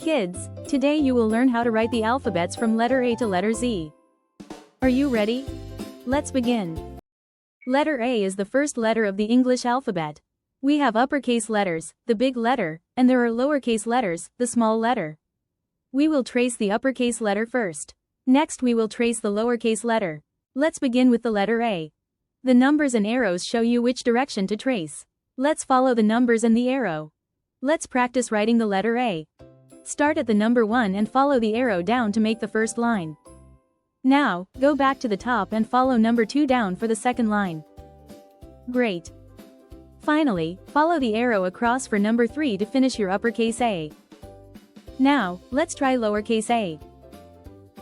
Kids, today you will learn how to write the alphabets from letter A to letter Z. Are you ready? Let's begin. Letter A is the first letter of the English alphabet. We have uppercase letters, the big letter, and there are lowercase letters, the small letter. We will trace the uppercase letter first. Next we will trace the lowercase letter. Let's begin with the letter A. The numbers and arrows show you which direction to trace. Let's follow the numbers and the arrow. Let's practice writing the letter A. Start at the number 1 and follow the arrow down to make the first line. Now, go back to the top and follow number 2 down for the second line. Great. Finally, follow the arrow across for number 3 to finish your uppercase A. Now, let's try lowercase a.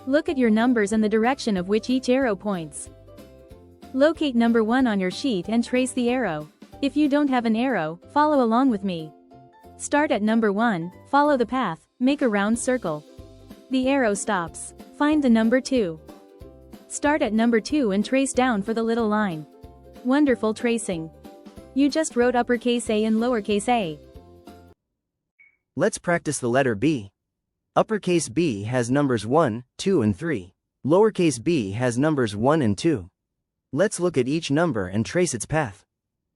Look at your numbers and the direction of which each arrow points. Locate number 1 on your sheet and trace the arrow. If you don't have an arrow, follow along with me. Start at number 1, follow the path, make a round circle. The arrow stops. Find the number 2. Start at number 2 and trace down for the little line. Wonderful tracing. You just wrote uppercase A and lowercase a. Let's practice the letter B. Uppercase B has numbers 1, 2 and 3. Lowercase b has numbers 1 and 2. Let's look at each number and trace its path.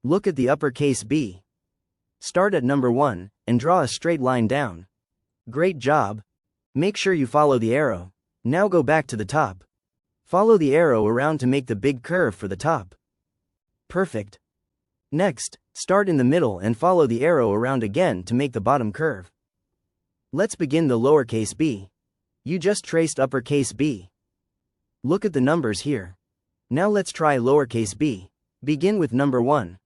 Look at the uppercase B. Start at number 1, and draw a straight line down. Great job! Make sure you follow the arrow. Now go back to the top. Follow the arrow around to make the big curve for the top. Perfect! Next, start in the middle and follow the arrow around again to make the bottom curve. Let's begin the lowercase b. You just traced uppercase B. Look at the numbers here. Now let's try lowercase b. Begin with number 1.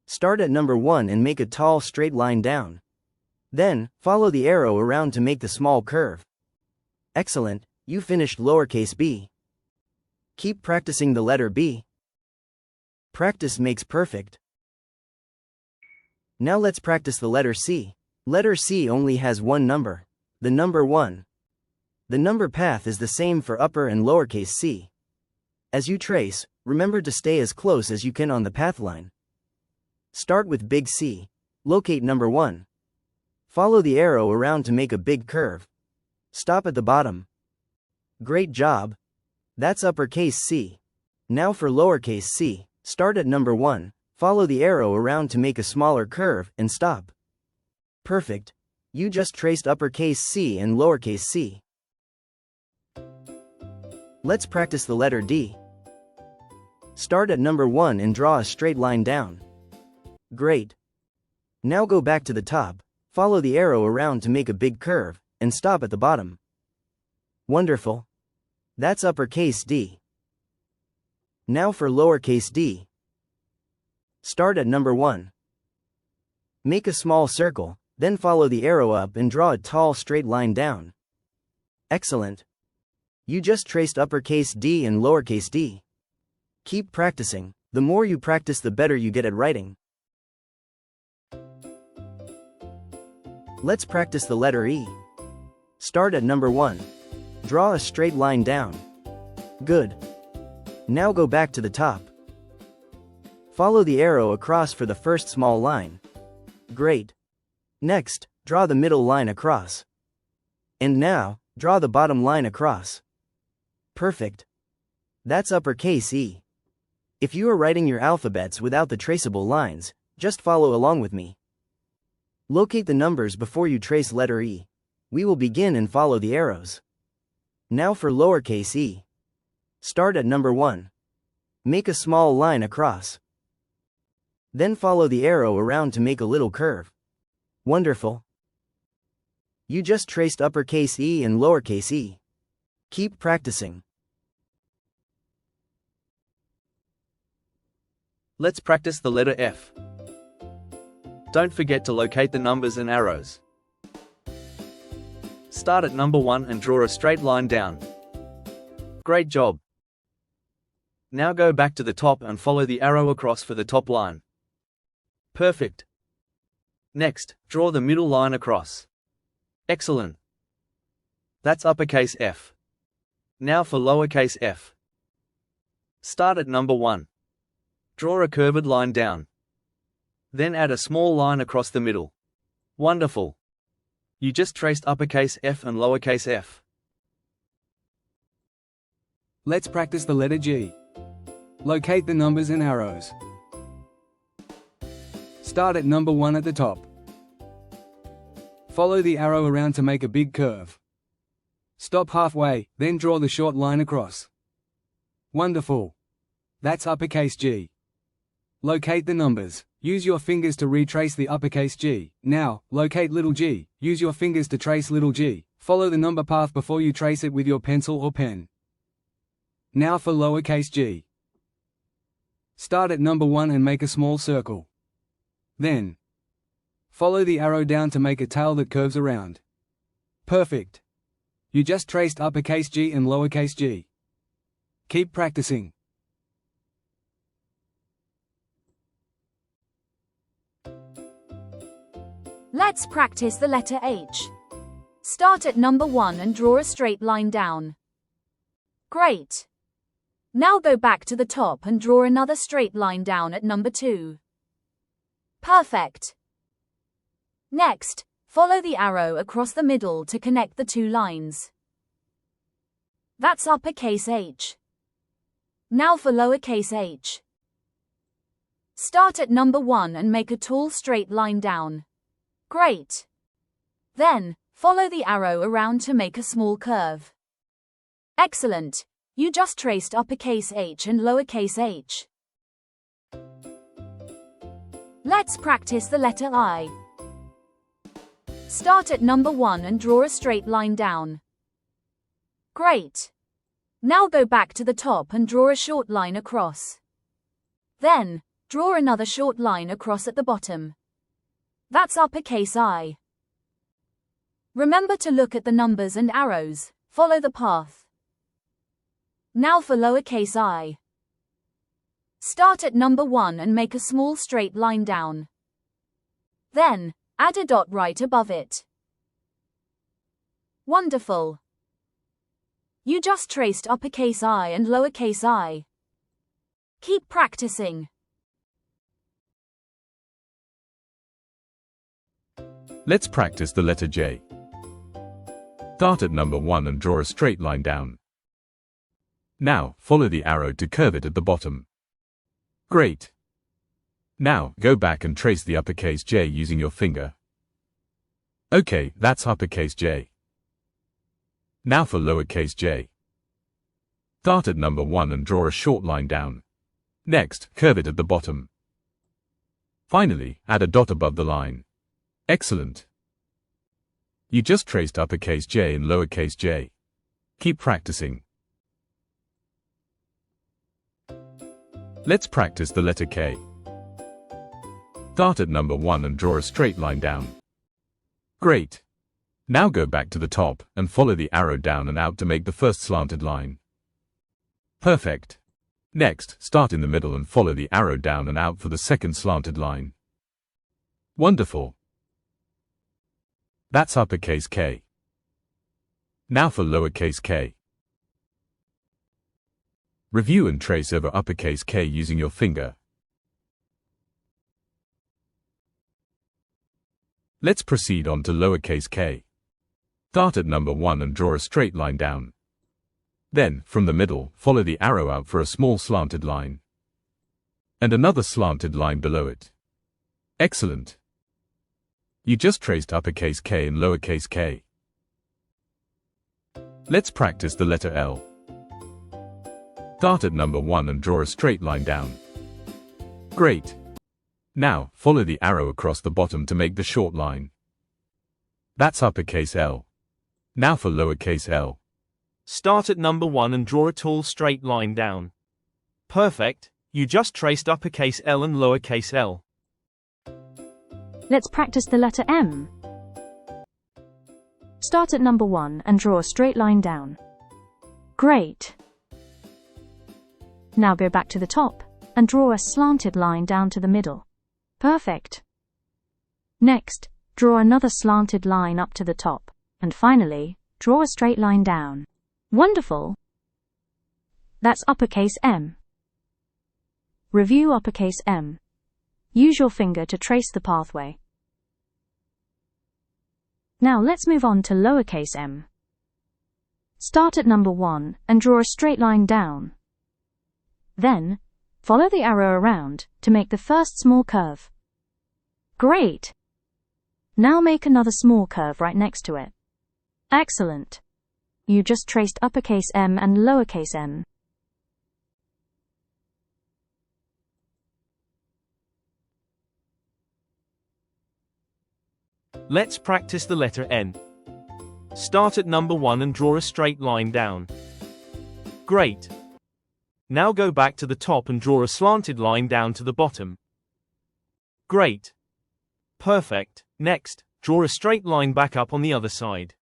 Start at number 1 and make a tall straight line down. Then, follow the arrow around to make the small curve. Excellent, you finished lowercase b. Keep practicing the letter B. Practice makes perfect. Now let's practice the letter C. Letter C only has one number, the number 1. The number path is the same for upper and lowercase c. As you trace, remember to stay as close as you can on the path line. Start with big C. Locate number 1. Follow the arrow around to make a big curve. Stop at the bottom. Great job! That's uppercase C. Now for lowercase c, start at number 1, follow the arrow around to make a smaller curve, and stop. Perfect! You just traced uppercase C and lowercase c. Let's practice the letter D. Start at number 1 and draw a straight line down. Great! Now go back to the top, follow the arrow around to make a big curve, and stop at the bottom. Wonderful! That's uppercase D. Now for lowercase d. Start at number 1. Make a small circle, then follow the arrow up and draw a tall straight line down. Excellent! You just traced uppercase D and lowercase d. Keep practicing. The more you practice, the better you get at writing. Let's practice the letter E. Start at number 1. Draw a straight line down. Good. Now go back to the top. Follow the arrow across for the first small line. Great. Next, draw the middle line across. And now, draw the bottom line across. Perfect. That's uppercase E. If you are writing your alphabets without the traceable lines, just follow along with me. Locate the numbers before you trace letter E. We will begin and follow the arrows. Now for lowercase e. Start at number 1. Make a small line across. Then follow the arrow around to make a little curve. Wonderful! You just traced uppercase E and lowercase e. Keep practicing. Let's practice the letter F. Don't forget to locate the numbers and arrows. Start at number 1 and draw a straight line down. Great job! Now go back to the top and follow the arrow across for the top line. Perfect! Next, draw the middle line across. Excellent! That's uppercase F. Now for lowercase f. Start at number 1. Draw a curved line down. Then add a small line across the middle. Wonderful! You just traced uppercase F and lowercase f. Let's practice the letter G. Locate the numbers and arrows. Start at number 1 at the top. Follow the arrow around to make a big curve. Stop halfway, then draw the short line across. Wonderful! That's uppercase G. Locate the numbers. Use your fingers to retrace the uppercase G. Now, locate little g. Use your fingers to trace little g. Follow the number path before you trace it with your pencil or pen. Now for lowercase g. Start at number 1 and make a small circle. Then, follow the arrow down to make a tail that curves around. Perfect! You just traced uppercase G and lowercase g. Keep practicing. Let's practice the letter H. Start at number 1 and draw a straight line down. Great! Now go back to the top and draw another straight line down at number 2. Perfect! Next, follow the arrow across the middle to connect the 2 lines. That's uppercase H. Now for lowercase h. Start at number 1 and make a tall straight line down. Great! Then, follow the arrow around to make a small curve. Excellent! You just traced uppercase H and lowercase h. Let's practice the letter I. Start at number 1 and draw a straight line down. Great! Now go back to the top and draw a short line across. Then, draw another short line across at the bottom. That's uppercase I. Remember to look at the numbers and arrows, follow the path. Now for lowercase I. Start at number 1 and make a small straight line down. Then, add a dot right above it. Wonderful! You just traced uppercase I and lowercase I. Keep practicing. Let's practice the letter J. Start at number 1 and draw a straight line down. Now, follow the arrow to curve it at the bottom. Great! Now, go back and trace the uppercase J using your finger. Okay, that's uppercase J. Now for lowercase j. Start at number 1 and draw a short line down. Next, curve it at the bottom. Finally, add a dot above the line. Excellent! You just traced uppercase J and lowercase j. Keep practicing. Let's practice the letter K. Start at number 1 and draw a straight line down. Great! Now go back to the top and follow the arrow down and out to make the first slanted line. Perfect! Next, start in the middle and follow the arrow down and out for the second slanted line. Wonderful! That's uppercase K. Now for lowercase k. Review and trace over uppercase K using your finger. Let's proceed on to lowercase k. Start at number 1 and draw a straight line down. Then, from the middle, follow the arrow out for a small slanted line. And another slanted line below it. Excellent! You just traced uppercase K and lowercase k. Let's practice the letter L. Start at number 1 and draw a straight line down. Great! Now, follow the arrow across the bottom to make the short line. That's uppercase L. Now for lowercase l. Start at number 1 and draw a tall straight line down. Perfect! You just traced uppercase L and lowercase l. Let's practice the letter M. Start at number 1 and draw a straight line down. Great! Now go back to the top and draw a slanted line down to the middle. Perfect! Next, draw another slanted line up to the top, and finally, draw a straight line down. Wonderful! That's uppercase M. Review uppercase M. Use your finger to trace the pathway. Now let's move on to lowercase m. Start at number 1 and draw a straight line down. Then, follow the arrow around to make the first small curve. Great! Now make another small curve right next to it. Excellent! You just traced uppercase M and lowercase m. Let's practice the letter N. Start at number 1 and draw a straight line down. Great! Now go back to the top and draw a slanted line down to the bottom. Great! Perfect! Next, draw a straight line back up on the other side.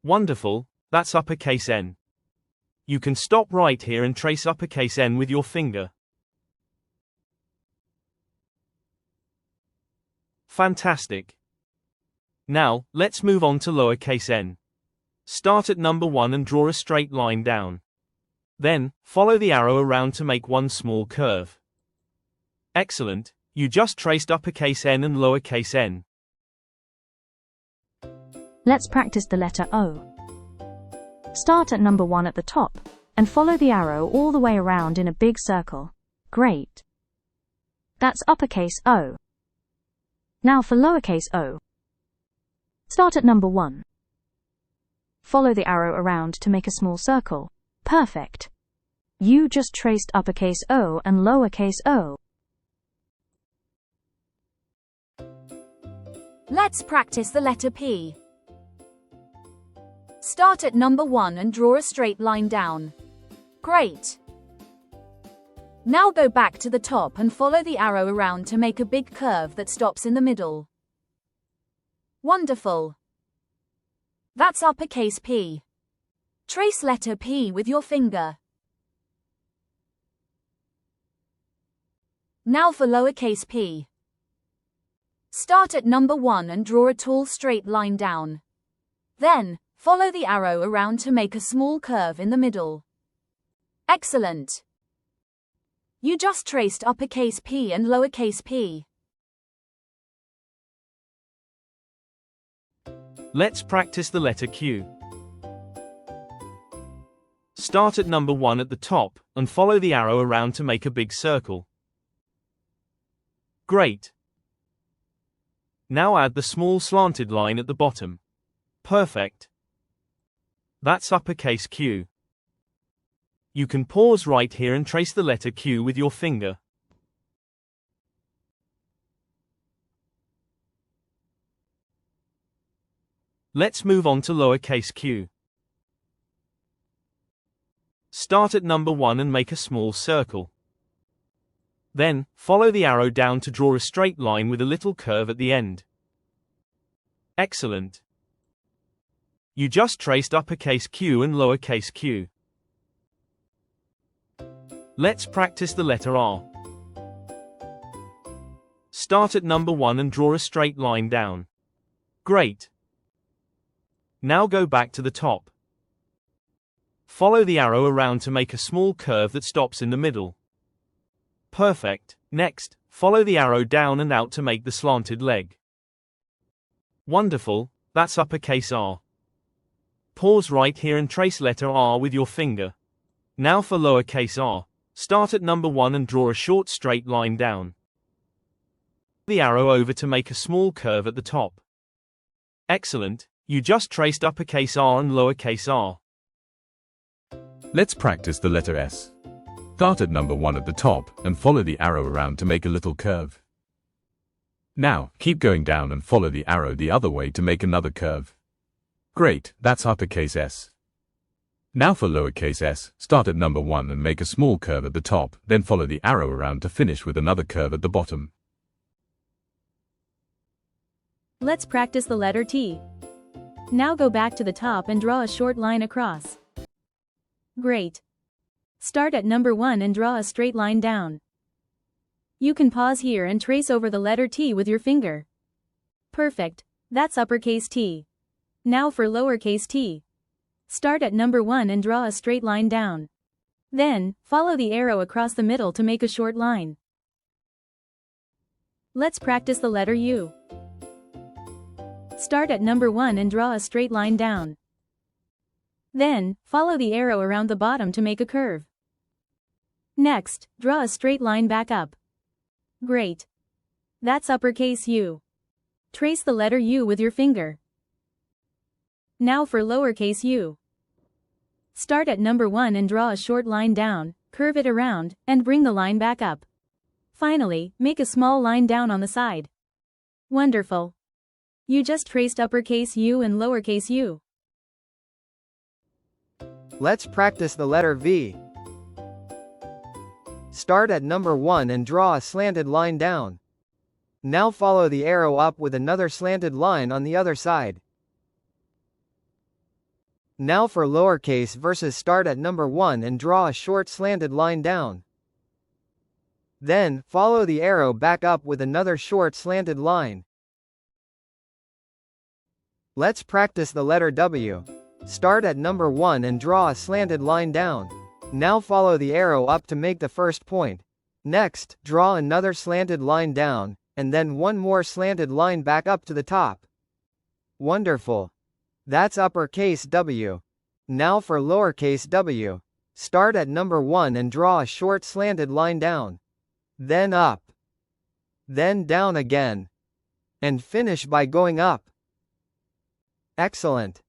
Wonderful, that's uppercase N. You can stop right here and trace uppercase N with your finger. Fantastic! Now, let's move on to lowercase n. Start at number 1 and draw a straight line down. Then, follow the arrow around to make one small curve. Excellent, you just traced uppercase N and lowercase n. Let's practice the letter O. Start at number 1 at the top, and follow the arrow all the way around in a big circle. Great! That's uppercase O. Now for lowercase o. Start at number 1. Follow the arrow around to make a small circle. Perfect! You just traced uppercase O and lowercase o. Let's practice the letter P. Start at number 1 and draw a straight line down. Great! Now go back to the top and follow the arrow around to make a big curve that stops in the middle. Wonderful! That's uppercase P. Trace letter P with your finger. Now for lowercase p. Start at number 1 and draw a tall straight line down. Then, follow the arrow around to make a small curve in the middle. Excellent! You just traced uppercase P and lowercase p. Let's practice the letter Q. Start at number 1 at the top, and follow the arrow around to make a big circle. Great! Now add the small slanted line at the bottom. Perfect! That's uppercase Q. You can pause right here and trace the letter Q with your finger. Let's move on to lowercase q. Start at number 1 and make a small circle. Then, follow the arrow down to draw a straight line with a little curve at the end. Excellent! You just traced uppercase Q and lowercase q. Let's practice the letter R. Start at number 1 and draw a straight line down. Great! Now go back to the top. Follow the arrow around to make a small curve that stops in the middle. Perfect! Next, follow the arrow down and out to make the slanted leg. Wonderful, that's uppercase R. Pause right here and trace letter R with your finger. Now for lowercase r. Start at number 1 and draw a short straight line down. The arrow over to make a small curve at the top. Excellent, you just traced uppercase R and lowercase r. Let's practice the letter S. Start at number 1 at the top and follow the arrow around to make a little curve. Now, keep going down and follow the arrow the other way to make another curve. Great, that's uppercase S. Now for lowercase s, start at number 1 and make a small curve at the top, then follow the arrow around to finish with another curve at the bottom. Let's practice the letter T. Now go back to the top and draw a short line across. Great! Start at number 1 and draw a straight line down. You can pause here and trace over the letter T with your finger. Perfect, that's uppercase T. Now for lowercase t. Start at number 1 and draw a straight line down. Then, follow the arrow across the middle to make a short line. Let's practice the letter U. Start at number 1 and draw a straight line down. Then, follow the arrow around the bottom to make a curve. Next, draw a straight line back up. Great. That's uppercase U. Trace the letter U with your finger. Now for lowercase u. Start at number 1 and draw a short line down, curve it around, and bring the line back up. Finally, make a small line down on the side. Wonderful. You just traced uppercase U and lowercase u. Let's practice the letter V. Start at number 1 and draw a slanted line down. Now follow the arrow up with another slanted line on the other side. Now for lowercase versus start at number 1 and draw a short slanted line down. Then, follow the arrow back up with another short slanted line. Let's practice the letter W. Start at number 1 and draw a slanted line down. Now follow the arrow up to make the first point. Next, draw another slanted line down, and then one more slanted line back up to the top. Wonderful. That's uppercase W. Now for lowercase w. Start at number 1 and draw a short slanted line down. Then up. Then down again. And finish by going up. Excellent.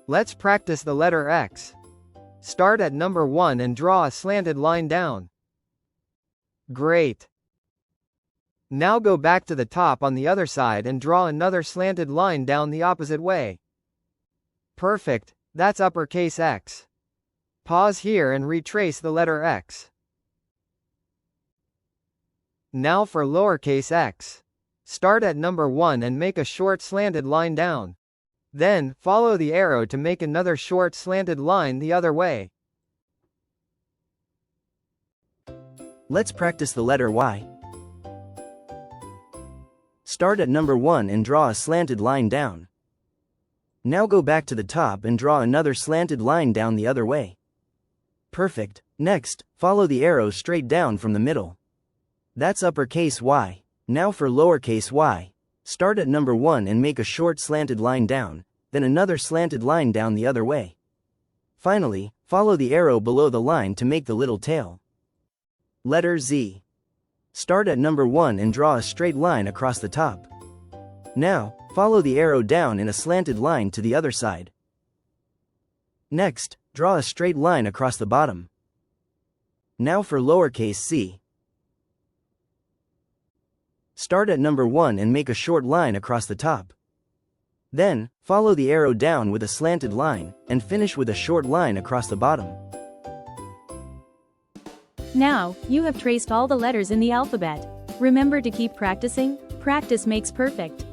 Let's practice the letter X. Start at number 1 and draw a slanted line down. Great. Now go back to the top on the other side and draw another slanted line down the opposite way. Perfect, that's uppercase X. Pause here and retrace the letter X. Now for lowercase x. Start at number 1 and make a short slanted line down. Then, follow the arrow to make another short slanted line the other way. Let's practice the letter Y. Start at number 1 and draw a slanted line down. Now go back to the top and draw another slanted line down the other way. Perfect. Next, follow the arrow straight down from the middle. That's uppercase Y. Now for lowercase y. Start at number 1 and make a short slanted line down, then another slanted line down the other way. Finally, follow the arrow below the line to make the little tail. Letter Z. Start at number 1 and draw a straight line across the top. Now, follow the arrow down in a slanted line to the other side. Next, draw a straight line across the bottom. Now for lowercase c. Start at number 1 and make a short line across the top. Then, follow the arrow down with a slanted line, and finish with a short line across the bottom. Now, you have traced all the letters in the alphabet. Remember to keep practicing. Practice makes perfect.